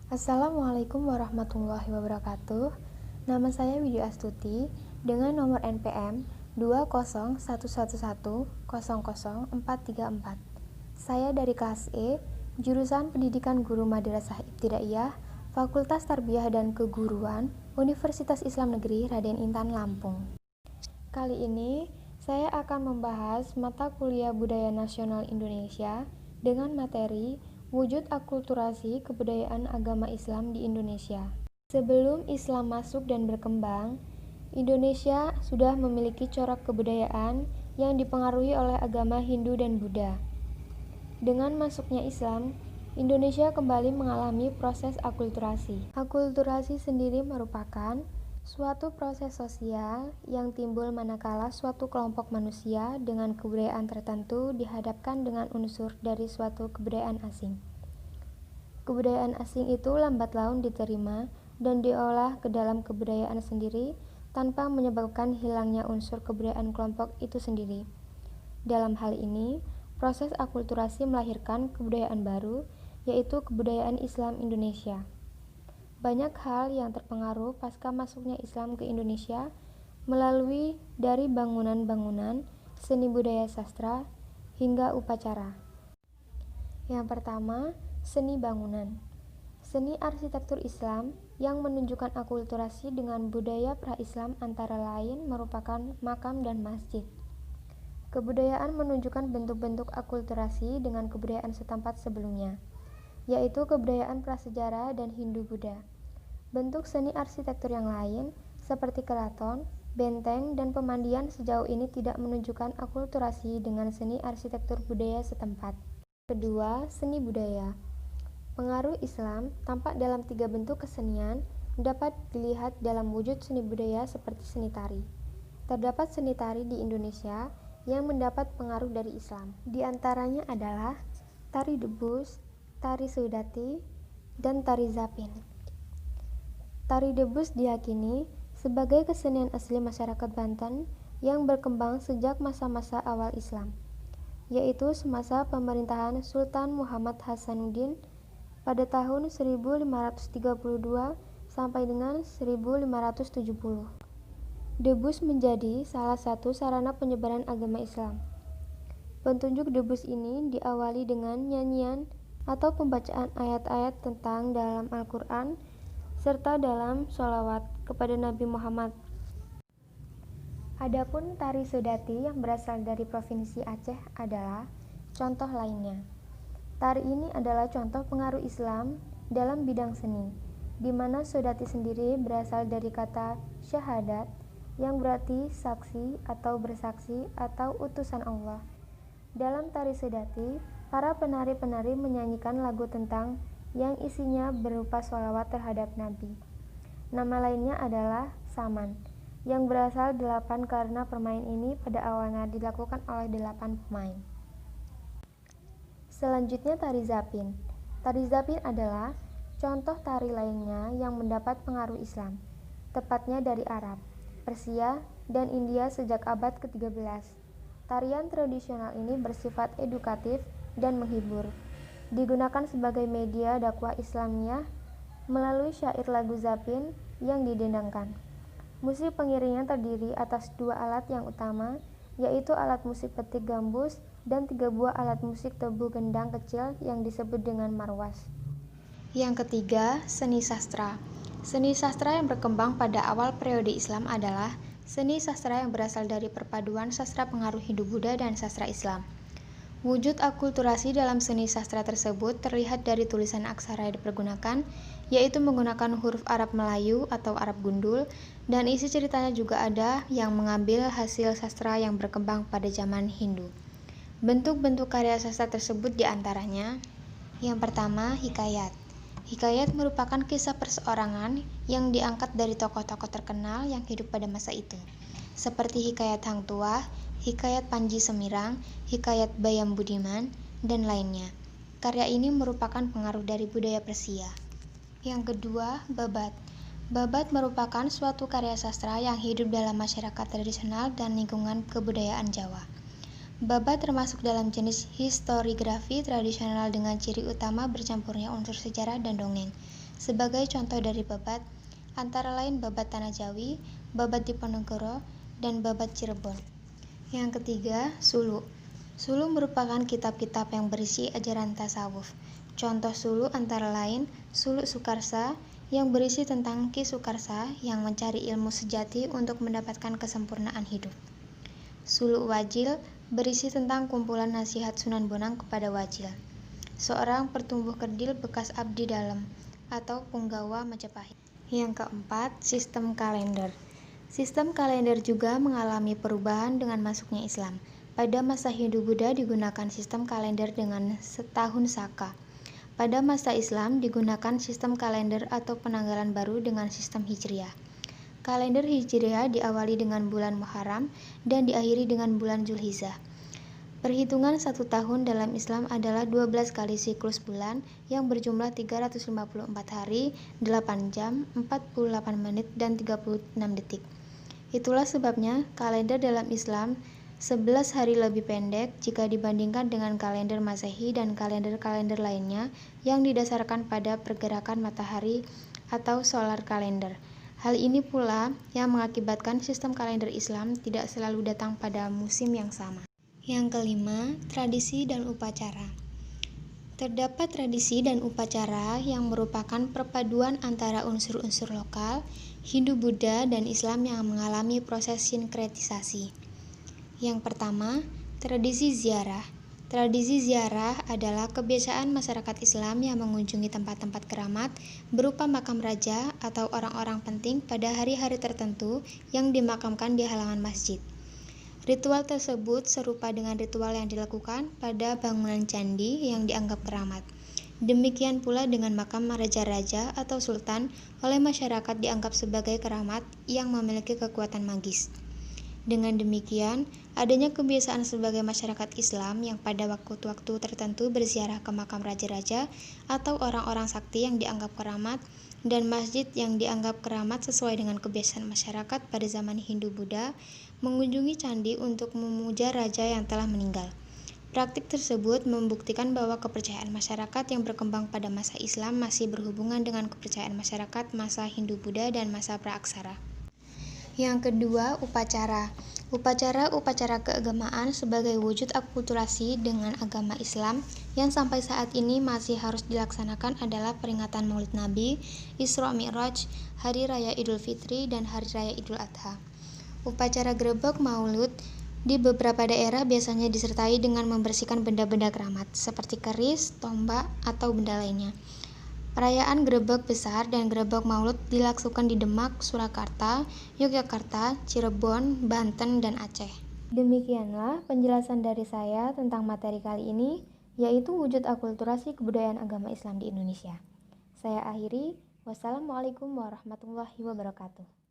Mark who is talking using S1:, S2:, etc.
S1: Assalamualaikum warahmatullahi wabarakatuh. Nama saya Widya Astuti dengan nomor NPM 20111000434. Saya dari kelas E, jurusan Pendidikan Guru Madrasah Ibtidaiyah, Fakultas Tarbiyah dan Keguruan, Universitas Islam Negeri Raden Intan Lampung. Kali ini saya akan membahas mata kuliah Budaya Nasional Indonesia dengan materi Wujud Akulturasi Kebudayaan Agama Islam di Indonesia. Sebelum Islam masuk dan berkembang, Indonesia sudah memiliki corak kebudayaan yang dipengaruhi oleh agama Hindu dan Buddha. Dengan masuknya Islam, Indonesia kembali mengalami proses akulturasi. Akulturasi sendiri merupakan suatu proses sosial yang timbul manakala suatu kelompok manusia dengan kebudayaan tertentu dihadapkan dengan unsur dari suatu kebudayaan asing. Kebudayaan asing itu lambat laun diterima dan diolah ke dalam kebudayaan sendiri tanpa menyebabkan hilangnya unsur kebudayaan kelompok itu sendiri. Dalam hal ini, proses akulturasi melahirkan kebudayaan baru, yaitu kebudayaan Islam Indonesia. Banyak hal yang terpengaruh pasca masuknya Islam ke Indonesia melalui dari bangunan-bangunan, seni budaya sastra, hingga upacara. Yang pertama, seni bangunan. Seni arsitektur Islam yang menunjukkan akulturasi dengan budaya pra-Islam antara lain merupakan makam dan masjid. Kebudayaan menunjukkan bentuk-bentuk akulturasi dengan kebudayaan setempat sebelumnya, yaitu kebudayaan prasejarah dan Hindu-Buddha. Bentuk seni arsitektur yang lain, seperti keraton, benteng, dan pemandian sejauh ini tidak menunjukkan akulturasi dengan seni arsitektur budaya setempat. Kedua, seni budaya. Pengaruh Islam tampak dalam 3 bentuk kesenian dapat dilihat dalam wujud seni budaya seperti seni tari. Terdapat seni tari di Indonesia yang mendapat pengaruh dari Islam. Di antaranya adalah tari debus, tari Saudati, dan tari Zapin. Tari debus diyakini sebagai kesenian asli masyarakat Banten yang berkembang sejak masa-masa awal Islam, yaitu semasa pemerintahan Sultan Muhammad Hasanuddin pada tahun 1532 sampai dengan 1570. Debus menjadi salah satu sarana penyebaran agama Islam. Pentunjuk debus ini diawali dengan nyanyian atau pembacaan ayat-ayat tentang dalam Al-Quran serta dalam sholawat kepada Nabi Muhammad. Adapun tari Saudati yang berasal dari Provinsi Aceh adalah contoh lainnya. Tari ini adalah contoh pengaruh Islam dalam bidang seni, di mana Saudati sendiri berasal dari kata syahadat yang berarti saksi atau bersaksi atau utusan Allah. Dalam tari Saudati, para penari-penari menyanyikan lagu tentang yang isinya berupa sholawat terhadap Nabi. Nama lainnya adalah saman, yang berasal 8 karena permain ini pada awalnya dilakukan oleh 8 pemain. Selanjutnya tari Zapin. Tari Zapin adalah contoh tari lainnya yang mendapat pengaruh Islam, tepatnya dari Arab, Persia, dan India sejak abad ke-13. Tarian tradisional ini bersifat edukatif dan menghibur. Digunakan sebagai media dakwah Islamiyah melalui syair lagu Zapin yang didendangkan. Musik pengiringnya terdiri atas 2 alat yang utama, yaitu alat musik petik gambus dan 3 buah alat musik tebu gendang kecil yang disebut dengan marwas. Yang ketiga, seni sastra. Seni sastra yang berkembang pada awal periode Islam adalah seni sastra yang berasal dari perpaduan sastra pengaruh Hindu-Buddha dan sastra Islam. Wujud akulturasi dalam seni sastra tersebut terlihat dari tulisan aksara yang dipergunakan, yaitu menggunakan huruf Arab Melayu atau Arab gundul, dan isi ceritanya juga ada yang mengambil hasil sastra yang berkembang pada zaman Hindu. Bentuk-bentuk karya sastra tersebut diantaranya, yang pertama, hikayat. Hikayat merupakan kisah perseorangan yang diangkat dari tokoh-tokoh terkenal yang hidup pada masa itu, seperti hikayat Hang Tuah, hikayat Panji Semirang, hikayat Bayam Budiman, dan lainnya. Karya ini merupakan pengaruh dari budaya Persia. Yang kedua, babat. Babat merupakan suatu karya sastra yang hidup dalam masyarakat tradisional dan lingkungan kebudayaan Jawa. Babat termasuk dalam jenis historiografi tradisional dengan ciri utama bercampurnya unsur sejarah dan dongeng, Sebagai contoh dari Babat, antara lain Babat Tanah Jawi, Babat Diponegoro, dan Babat Cirebon. Yang ketiga, Sulu. Sulu merupakan kitab-kitab yang berisi ajaran tasawuf. Contoh Sulu antara lain Suluk Sukarsa yang berisi tentang Ki Sukarsa yang mencari ilmu sejati untuk mendapatkan kesempurnaan hidup. Suluk Wajil berisi tentang kumpulan nasihat Sunan Bonang kepada Wajil, seorang pertumbuh kerdil bekas abdi dalam atau punggawa Majapahit. Yang keempat, sistem kalender. Sistem kalender juga mengalami perubahan dengan masuknya Islam. Pada masa Hindu-Buddha digunakan sistem kalender dengan setahun saka. Pada masa Islam digunakan sistem kalender atau penanggalan baru dengan sistem Hijriah. Kalender Hijriah diawali dengan bulan Muharram dan diakhiri dengan bulan Zulhijjah. Perhitungan 1 tahun dalam Islam adalah 12 kali siklus bulan yang berjumlah 354 hari, 8 jam, 48 menit, dan 36 detik. Itulah sebabnya kalender dalam Islam 11 hari lebih pendek jika dibandingkan dengan kalender Masehi dan kalender-kalender lainnya yang didasarkan pada pergerakan matahari atau solar kalender. Hal ini pula yang mengakibatkan sistem kalender Islam tidak selalu datang pada musim yang sama. Yang kelima, tradisi dan upacara. Terdapat tradisi dan upacara yang merupakan perpaduan antara unsur-unsur lokal, Hindu-Buddha, dan Islam yang mengalami proses sinkretisasi. Yang pertama, tradisi ziarah. Tradisi ziarah adalah kebiasaan masyarakat Islam yang mengunjungi tempat-tempat keramat berupa makam raja atau orang-orang penting pada hari-hari tertentu yang dimakamkan di halaman masjid. Ritual tersebut serupa dengan ritual yang dilakukan pada bangunan candi yang dianggap keramat. Demikian pula dengan makam raja-raja atau sultan oleh masyarakat dianggap sebagai keramat yang memiliki kekuatan magis. Dengan demikian, adanya kebiasaan sebagai masyarakat Islam yang pada waktu-waktu tertentu berziarah ke makam raja-raja atau orang-orang sakti yang dianggap keramat dan masjid yang dianggap keramat sesuai dengan kebiasaan masyarakat pada zaman Hindu-Buddha mengunjungi candi untuk memuja raja yang telah meninggal. Praktik tersebut membuktikan bahwa kepercayaan masyarakat yang berkembang pada masa Islam masih berhubungan dengan kepercayaan masyarakat masa Hindu-Buddha dan masa Praaksara. Yang kedua, upacara. Upacara keagamaan sebagai wujud akulturasi dengan agama Islam yang sampai saat ini masih harus dilaksanakan adalah peringatan Maulid Nabi, Isra Mi'raj, Hari Raya Idul Fitri, dan Hari Raya Idul Adha. Upacara grebek Maulud di beberapa daerah biasanya disertai dengan membersihkan benda-benda keramat seperti keris, tombak, atau benda lainnya. Perayaan grebek besar dan grebek Maulud dilakukan di Demak, Surakarta, Yogyakarta, Cirebon, Banten, dan Aceh. Demikianlah penjelasan dari saya tentang materi kali ini, yaitu wujud akulturasi kebudayaan agama Islam di Indonesia. Saya akhiri, wassalamualaikum warahmatullahi wabarakatuh.